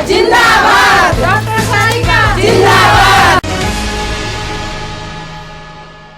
जिंदाबाद, डॉक्टर सारिका जिंदाबाद।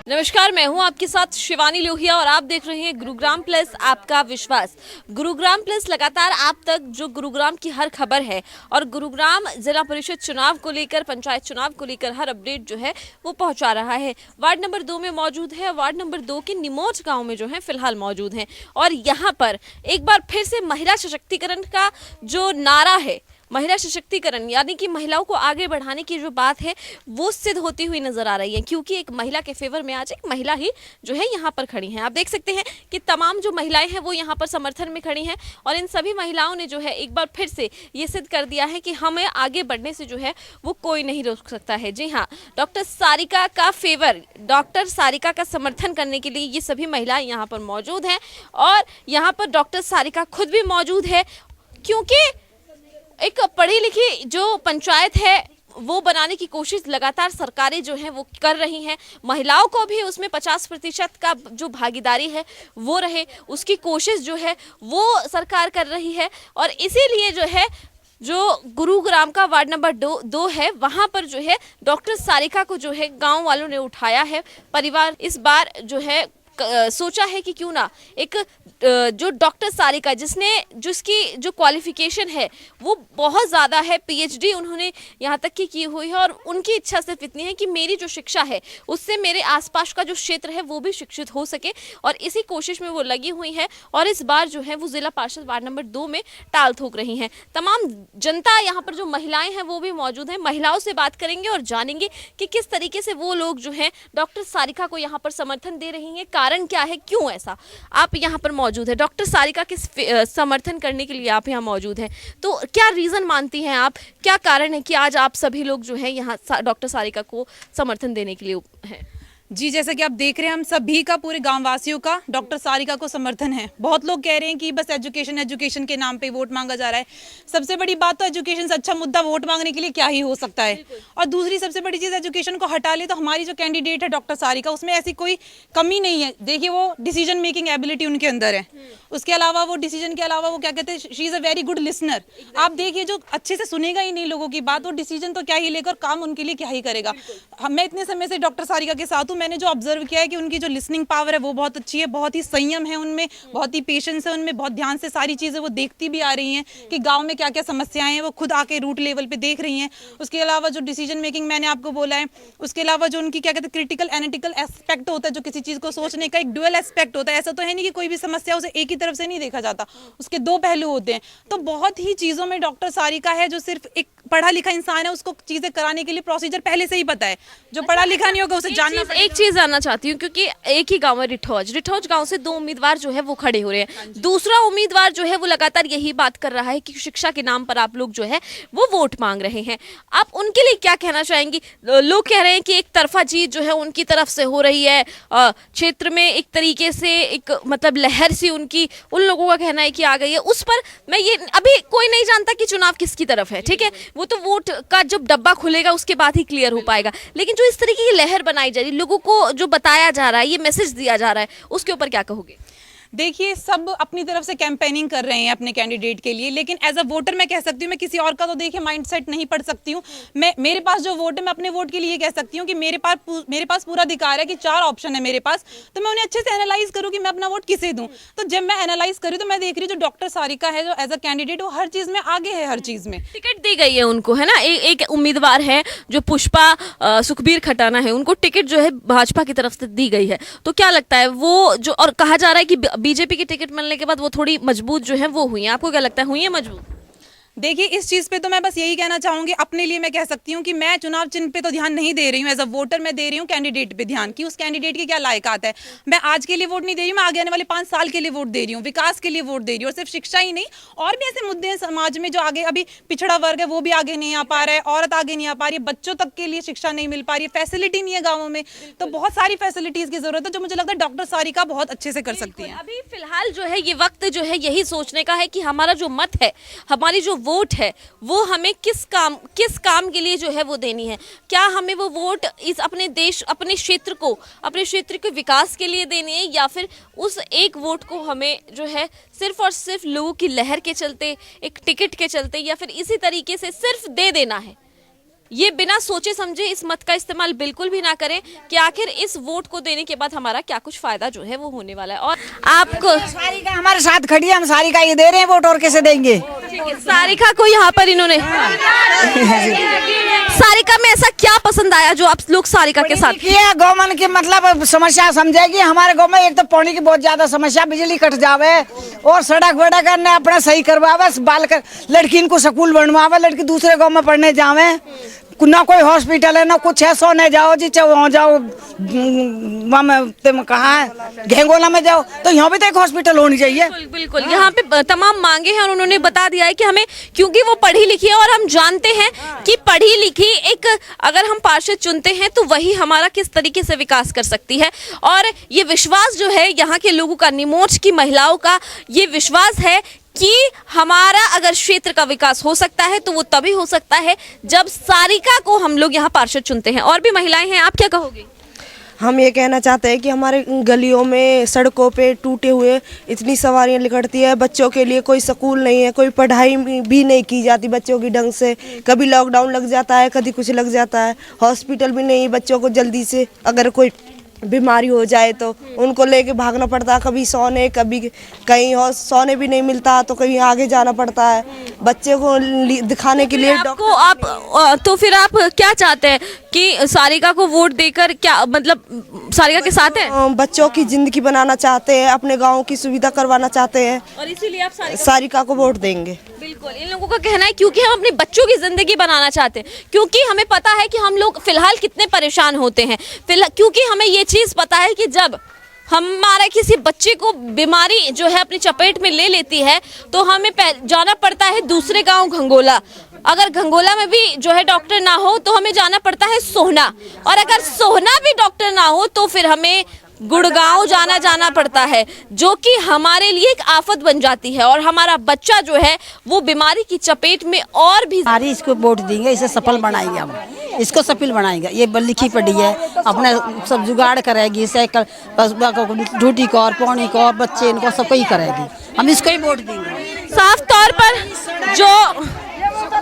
नमस्कार, मैं हूं आपके साथ शिवानी लोहिया और आप देख रहे हैं गुरुग्राम प्लस आपका विश्वास। गुरुग्राम प्लस लगातार आप तक जो गुरुग्राम की हर खबर है और गुरुग्राम जिला परिषद चुनाव को लेकर, पंचायत चुनाव को लेकर हर अपडेट जो है वो पहुंचा रहा है। वार्ड नंबर 2 में मौजूद है, वार्ड नंबर 2 के निमोज गांव में जो है फिलहाल मौजूद हैं और यहाँ पर एक बार फिर से महिला सशक्तिकरण का जो नारा है, महिला सशक्तिकरण यानी कि महिलाओं को आगे बढ़ाने की जो बात है वो सिद्ध होती हुई नजर आ रही है, क्योंकि एक महिला के फेवर में आज एक महिला ही जो है यहाँ पर खड़ी हैं। आप देख सकते हैं कि तमाम जो महिलाएं हैं वो यहाँ पर समर्थन में खड़ी हैं और इन सभी महिलाओं ने जो है एक बार फिर से ये सिद्ध कर दिया है कि हमें आगे बढ़ने से जो है वो कोई नहीं रोक सकता है। जी हाँ, डॉक्टर सारिका का फेवर, डॉक्टर सारिका का समर्थन करने के लिए ये सभी महिलाएं यहाँ पर मौजूद हैं और यहाँ पर डॉक्टर सारिका खुद भी मौजूद है, क्योंकि एक पढ़ी लिखी जो पंचायत है वो बनाने की कोशिश लगातार सरकारें जो हैं वो कर रही हैं। महिलाओं को भी उसमें 50% का जो भागीदारी है वो रहे, उसकी कोशिश जो है वो सरकार कर रही है और इसीलिए जो है जो गुरुग्राम का वार्ड नंबर 2 है वहाँ पर जो है डॉक्टर सारिका को जो है गांव वालों ने उठाया है। परिवार इस बार जो है सोचा है कि क्यों ना एक जो डॉक्टर सारिका जिसकी जो क्वालिफिकेशन है वो बहुत ज़्यादा है, पीएचडी उन्होंने यहाँ तक की हुई है और उनकी इच्छा सिर्फ इतनी है कि मेरी जो शिक्षा है उससे मेरे आसपास का जो क्षेत्र है वो भी शिक्षित हो सके और इसी कोशिश में वो लगी हुई है और इस बार जो है वो जिला पार्षद वार्ड नंबर 2 में टाल ठोक रही हैं। तमाम जनता यहाँ पर जो महिलाएं हैं वो भी मौजूद हैं। महिलाओं से बात करेंगे और जानेंगे कि किस तरीके से वो लोग जो हैं डॉक्टर सारिका को यहाँ पर समर्थन दे रही हैं, कारण क्या है, क्यों ऐसा। आप यहाँ पर मौजूद है, डॉक्टर सारिका के समर्थन करने के लिए आप यहाँ मौजूद हैं, तो क्या रीज़न मानती हैं आप, क्या कारण है कि आज आप सभी लोग जो है यहाँ डॉक्टर सारिका को समर्थन देने के लिए हैं? जी, जैसा कि आप देख रहे हैं हम सभी का, पूरे गांव वासियों का डॉक्टर सारिका को समर्थन है। बहुत लोग कह रहे हैं कि बस एजुकेशन के नाम पे वोट मांगा जा रहा है। सबसे बड़ी बात तो एजुकेशन से अच्छा मुद्दा वोट मांगने के लिए क्या ही हो सकता है। और दूसरी सबसे बड़ी चीज़, एजुकेशन को हटा ले तो हमारी जो कैंडिडेट है डॉक्टर सारिका, उसमें ऐसी कोई कमी नहीं है। देखिए, वो डिसीजन मेकिंग एबिलिटी उनके अंदर है। उसके अलावा वो डिसीजन के अलावा वो क्या कहते हैं, she is a very good listener. आप देखिए, जो अच्छे से सुनेगा ही नहीं लोगों की बात, वो डिसीजन तो क्या ही लेकर काम उनके लिए क्या ही करेगा। मैं इतने समय से डॉक्टर सारिका के साथ हूँ, मैंने जो ऑब्जर्व किया है कि उनकी जो लिसनिंग पावर है वो बहुत अच्छी है, बहुत ही संयम है उनमें, बहुत ही पेशेंस है उनमें, बहुत ध्यान से सारी चीज़ें वो देखती भी आ रही हैं कि गांव में क्या क्या समस्याएं हैं वो खुद आके रूट लेवल पे देख रही हैं। उसके अलावा जो डिसीजन मेकिंग मैंने आपको बोला है, उसके अलावा जो उनकी क्या कहते हैं क्रिटिकल एनालिटिकल एस्पेक्ट होता है, जो किसी चीज़ को सोचने का एक डुअल एस्पेक्ट होता है। ऐसा तो है नहीं कि कोई भी समस्या उसे एक ही तरफ से नहीं देखा जाता, उसके दो पहलू होते हैं। तो बहुत ही चीज़ों में डॉक्टर सारिका है, जो सिर्फ एक पढ़ा लिखा इंसान है उसको चीज़ें कराने के लिए प्रोसीजर पहले से ही पता है। जो पढ़ा लिखा नहीं होगा उसे जानना पड़ेगा। एक चीज़ जानना चाहती हूँ, क्योंकि एक ही गांव है रिठौज गांव से 2 उम्मीदवार जो है वो खड़े हो रहे हैं। दूसरा उम्मीदवार जो है वो लगातार यही बात कर रहा है कि शिक्षा के नाम पर आप लोग जो है वो वोट मांग रहे हैं। आप उनके लिए क्या कहना चाहेंगी? लोग कह रहे हैं कि एक तरफा जीत जो है उनकी तरफ से हो रही है, क्षेत्र में एक तरीके से एक मतलब लहर सी उनकी, उन लोगों का कहना है कि आ गई है। उस पर मैं ये, अभी कोई नहीं जानता कि चुनाव किसकी तरफ है, ठीक है, वो तो वोट का जब डब्बा खुलेगा उसके बाद ही क्लियर हो पाएगा। लेकिन जो इस तरीके की लहर बनाई जा रही है, लोगों को जो बताया जा रहा है, ये मैसेज दिया जा रहा है, उसके ऊपर क्या कहोगे? देखिए, सब अपनी तरफ से कैंपेनिंग कर रहे हैं अपने कैंडिडेट के लिए, लेकिन एज अ वोटर मैं कह सकती हूँ, मैं किसी और का तो देखिए माइंडसेट नहीं पढ़ सकती हूँ। मेरे पास जो वोट है, मैं अपने वोट के लिए कह सकती हूँ कि मेरे पास पूरा अधिकार है कि 4 ऑप्शन है मेरे पास, तो मैं उन्हें अच्छे से एनालाइज करूँ कि मैं अपना वोट किसे दूँ। तो जब मैं एनालाइज करूँ तो मैं देख रही हूँ जो डॉक्टर सारिका है, जो एज अ कैंडिडेट वो हर चीज़ में आगे है, हर चीज़ में टिकट दी गई है उनको, है ना। एक उम्मीदवार है जो पुष्पा सुखबीर खटाना है, उनको टिकट जो है भाजपा की तरफ से दी गई है। तो क्या लगता है वो जो, और कहा जा रहा है कि बीजेपी की टिकट मिलने के बाद वो थोड़ी मजबूत जो है वो हुई है, आपको क्या लगता है, हुई है मजबूत? देखिए, इस चीज़ पे तो मैं बस यही कहना चाहूँगी, अपने लिए मैं कह सकती हूँ कि मैं चुनाव चिन्ह पे तो ध्यान नहीं दे रही हूँ। एज अ वोटर मैं दे रही हूँ कैंडिडेट पे ध्यान, कि उस कैंडिडेट की क्या लायकात है। मैं आज के लिए वोट नहीं दे रही हूँ, मैं आगे आने वाले 5 साल के लिए वोट दे रही हूँ, विकास के लिए वोट दे रही हूँ। और सिर्फ शिक्षा ही नहीं, और भी ऐसे मुद्दे हैं समाज में जो आगे, अभी पिछड़ा वर्ग है वो भी आगे नहीं आ पा रहा है, औरत आगे नहीं आ पा रही है, बच्चों तक के लिए शिक्षा नहीं मिल पा रही है, फैसिलिटी नहीं है गाँवों में। तो बहुत सारी फैसिलिटीज़ की जरूरत है, जो मुझे लगता है डॉक्टर सारिका बहुत अच्छे से कर सकती है। अभी फिलहाल जो है ये वक्त जो है यही सोचने का है कि हमारा जो मत है, हमारी जो वोट है वो हमें किस काम के लिए जो है वो देनी है। क्या हमें वो वोट इस अपने देश, अपने क्षेत्र के विकास के लिए देनी है, या फिर उस एक वोट को हमें जो है सिर्फ और सिर्फ लोगों की लहर के चलते, एक टिकट के चलते, या फिर इसी तरीके से सिर्फ दे देना है। ये बिना सोचे समझे इस मत का इस्तेमाल बिल्कुल भी ना करें कि आखिर इस वोट को देने के बाद हमारा क्या कुछ फायदा जो है वो होने वाला है। और आपको सारिका हमारे साथ खड़ी है, हम सारिका ये दे रहे हैं वोट, और कैसे देंगे? सारिका को यहाँ पर इन्होंने सारिका में ऐसा क्या पसंद आया जो आप लोग सारिका के साथ किया? गौमन की मतलब समस्या समझेगी। हमारे गाँव में एक तो पानी की बहुत ज्यादा समस्या, बिजली कट जावे और सड़क वड़क ने अपना सही करवावे, बाल कर लड़की को स्कूल बनवावे, लड़की दूसरे गाँव में पढ़ने जावे, ना कोई हॉस्पिटल है ना कुछ है। सोने जाओ जी, वहाँ जाओ कहाँ है घेंगोला में जाओ, तो यहाँ भी तो एक हॉस्पिटल होनी चाहिए। बिल्कुल यहाँ पे तमाम मांगे हैं और उन्होंने बता दिया है कि हमें, क्योंकि वो पढ़ी लिखी है और हम जानते हैं कि पढ़ी लिखी एक अगर हम पार्षद चुनते हैं तो वही हमारा किस तरीके से विकास कर सकती है। और ये विश्वास जो है यहाँ के लोगों का, निमोच की महिलाओं का ये विश्वास है कि हमारा अगर क्षेत्र का विकास हो सकता है तो वो तभी हो सकता है जब सारिका को हम लोग यहाँ पार्षद चुनते हैं। और भी महिलाएं हैं, आप क्या कहोगे? हम ये कहना चाहते हैं कि हमारे गलियों में, सड़कों पे टूटे हुए इतनी सवारियां निकलती है, बच्चों के लिए कोई स्कूल नहीं है, कोई पढ़ाई भी नहीं की जाती बच्चों की ढंग से। कभी लॉकडाउन लग जाता है, कभी कुछ लग जाता है, हॉस्पिटल भी नहीं बच्चों को जल्दी से, अगर कोई बीमारी हो जाए तो उनको लेके भागना पड़ता है, कभी सोने, कभी कहीं और सोने भी नहीं मिलता तो कहीं आगे जाना पड़ता है बच्चे को दिखाने के लिए। आपको आप तो फिर आप क्या चाहते हैं कि सारिका को वोट देकर, क्या मतलब सारिका के साथ हैं? बच्चों की जिंदगी बनाना चाहते हैं, अपने गाँव की सुविधा करवाना चाहते हैं और इसीलिए आप सारिका को वोट देंगे। बिल्कुल, इन लोगों का कहना है क्योंकि हम अपने बच्चों की जिंदगी बनाना चाहते हैं, क्योंकि हमें पता है कि हम लोग फिलहाल कितने परेशान होते हैं, क्योंकि हमें ये चीज पता है कि जब हमारा किसी बच्चे को बीमारी जो है अपनी चपेट में ले लेती है तो हमें जाना पड़ता है दूसरे गांव घंगोला। अगर घंगोला में भी जो है डॉक्टर ना हो तो हमें जाना पड़ता है सोहना, और अगर सोहना भी डॉक्टर ना हो तो फिर हमें गुड़गांव जाना पड़ता है, जो कि हमारे लिए एक आफत बन जाती है और हमारा बच्चा जो है वो बीमारी की चपेट में और भी। हमारी इसको वोट देंगे, इसे सफल बनाएंगे, हम इसको सफल बनाएंगे। ये लिखी पढ़ी है, अपने सब जुगाड़ करेगी, साइकिल ड्यूटी को और पानी को और बच्चे इनको सबको ही करेगी, हम इसको ही वोट देंगे। साफ तौर पर जो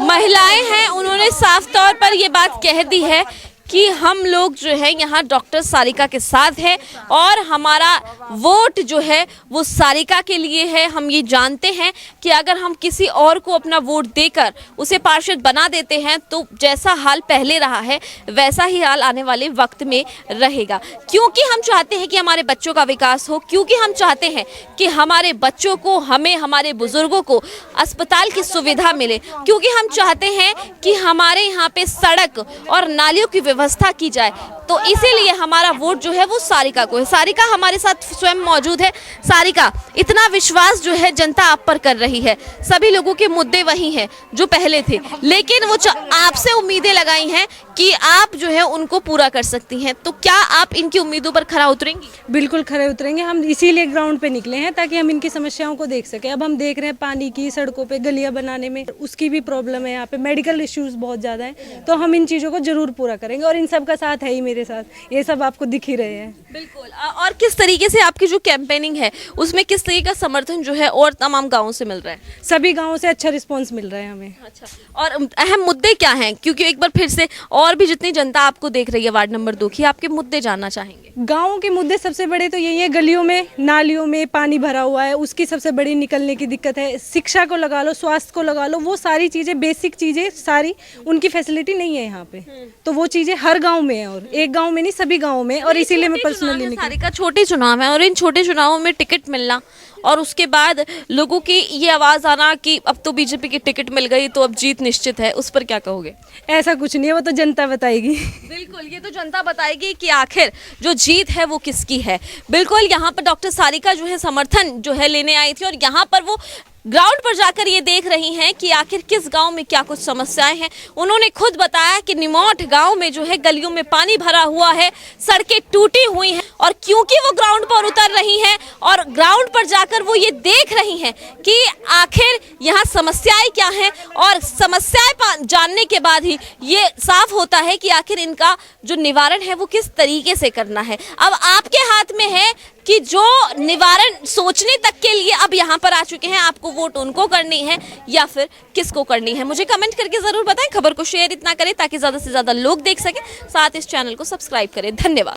महिलाएं हैं उन्होंने साफ तौर पर ये बात कह दी है कि हम लोग जो है यहाँ डॉक्टर सारिका के साथ हैं और हमारा वोट जो है वो सारिका के लिए है। हम ये जानते हैं कि अगर हम किसी और को अपना वोट देकर उसे पार्षद बना देते हैं तो जैसा हाल पहले रहा है वैसा ही हाल आने वाले वक्त में रहेगा, क्योंकि हम चाहते हैं कि हमारे बच्चों का विकास हो, क्योंकि हम चाहते हैं कि हमारे बच्चों को, हमें, हमारे बुजुर्गों को अस्पताल की सुविधा मिले, क्योंकि हम चाहते हैं कि हमारे यहाँ पे सड़क और नालियों की व्यवस्था की जाए। तो इसीलिए हमारा वोट जो है वो सारिका को है। सारिका हमारे साथ स्वयं मौजूद है। सारिका, इतना विश्वास जो है जनता आप पर कर रही है, सभी लोगों के मुद्दे वही हैं जो पहले थे, लेकिन वो आपसे उम्मीदें लगाई हैं कि आप जो है उनको पूरा कर सकती हैं, तो क्या आप इनकी उम्मीदों पर खरा उतरेंगी? बिल्कुल खरे उतरेंगे। हम इसीलिए ग्राउंड पे निकले हैं ताकि हम इनकी समस्याओं को देख सकें। अब हम देख रहे हैं पानी की, सड़कों पे गलियां बनाने में उसकी भी प्रॉब्लम है, यहाँ पे मेडिकल इश्यूज बहुत ज़्यादा है, तो हम इन चीज़ों को जरूर पूरा करेंगे और इन सब का साथ है ही मेरे साथ, ये सब आपको दिख ही रहे हैं। बिल्कुल। और किस तरीके से आपकी जो कैंपेनिंग है उसमें किस तरीके का समर्थन जो है और तमाम गाँवों से मिल रहा है? सभी गाँवों से अच्छा रिस्पॉन्स मिल रहा है हमें। अच्छा, और अहम मुद्दे क्या हैं, क्योंकि एक बार फिर से और भी जितनी जनता आपको देख रही है वार्ड नंबर 2 की, आपके मुद्दे जानना चाहेंगे। गाँव के मुद्दे सबसे बड़े तो यही है, गलियों में, नालियों में पानी भरा हुआ है, उसकी सबसे बड़ी निकलने की दिक्कत है। शिक्षा को लगा लो, स्वास्थ्य को लगा लो, वो सारी चीज़ें, बेसिक चीज़ें सारी, उनकी फैसिलिटी नहीं है यहाँ पे, तो वो चीज़ें हर गाँव में है, और एक गाँव में नहीं सभी गाँव में, और इसीलिए मैं पर्सनली सारिका छोटे चुनाव है और इन छोटे चुनावों में टिकट मिलना और उसके बाद लोगों की ये आवाज़ आना कि अब तो बीजेपी की टिकट मिल गई तो अब जीत निश्चित है, उस पर क्या कहोगे? ऐसा कुछ नहीं है, वो तो जनता बताएगी। बिल्कुल, ये तो जनता बताएगी कि आखिर जो जीत है वो किसकी है। बिल्कुल, यहाँ पर डॉक्टर सारिका जो है समर्थन जो है लेने आई थी और यहाँ पर वो ग्राउंड पर जाकर ये देख रही हैं कि आखिर किस गांव में क्या कुछ समस्याएं हैं। उन्होंने खुद बताया कि निमोट गांव में जो है गलियों में पानी भरा हुआ है, सड़कें टूटी हुई हैं और क्योंकि वो ग्राउंड पर उतर रही हैं और ग्राउंड पर जाकर वो ये देख रही हैं कि आखिर यहाँ समस्याएं क्या हैं और समस्याएं जानने के बाद ही ये साफ होता है कि आखिर इनका जो निवारण है वो किस तरीके से करना है। अब आपके हाथ में है कि जो निवारण सोचने तक के लिए अब यहाँ पर आ चुके हैं, आपको वोट उनको करनी है या फिर किसको करनी है, मुझे कमेंट करके जरूर बताएं। खबर को शेयर इतना करें ताकि ज्यादा से ज्यादा लोग देख सकें, साथ इस चैनल को सब्सक्राइब करें। धन्यवाद।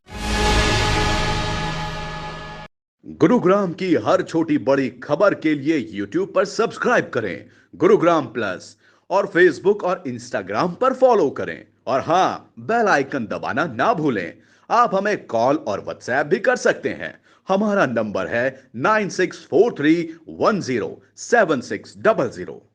गुरुग्राम की हर छोटी बड़ी खबर के लिए YouTube पर सब्सक्राइब करें गुरुग्राम प्लस और Facebook और Instagram पर फॉलो करें और हाँ, बेल आइकन दबाना ना भूलें। आप हमें कॉल और व्हाट्सएप भी कर सकते हैं। हमारा नंबर है 9643107600।